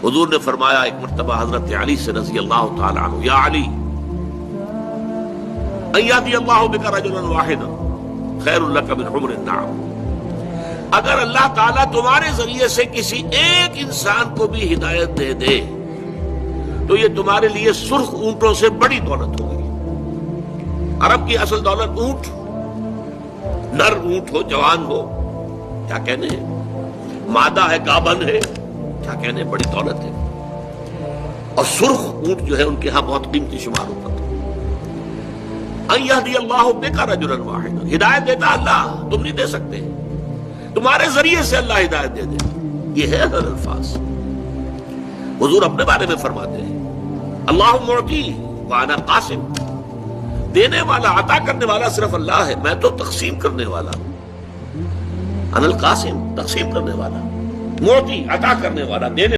حضور نے فرمایا ایک مرتبہ حضرت علی سے رضی اللہ تعالی عنہ، یا علی ان یہدی اللہ بک رجلا واحدا خیر لک من حمر النعم، اگر اللہ تعالیٰ تمہارے ذریعے سے کسی ایک انسان کو بھی ہدایت دے دے تو یہ تمہارے لیے سرخ اونٹوں سے بڑی دولت ہوگی۔ عرب کی اصل دولت اونٹ، نر اونٹ ہو، جوان ہو، کیا کہنے ہیں، مادہ ہے، گابن ہے، کیا کہنے ہیں، بڑی دولت ہے۔ اور سرخ اونٹ جو ہے ان کے ہاں بہت قیمتی شمار ہوتا تھا۔ ان یہدی اللہ بک رجلا واحدا، ہدایت دیتا اللہ، تم نہیں دے سکتے، تمہارے ذریعے سے اللہ ہدایت دے دے، یہ ہے اہل الفاظ۔ حضور اپنے بارے میں فرماتے ہیں اللہ معطی وانا قاسم، دینے والا، عطا کرنے والا صرف اللہ ہے، میں تو تقسیم کرنے والا ہوں۔ انا القاسم، تقسیم کرنے والا، معطی، عطا کرنے والا، دینے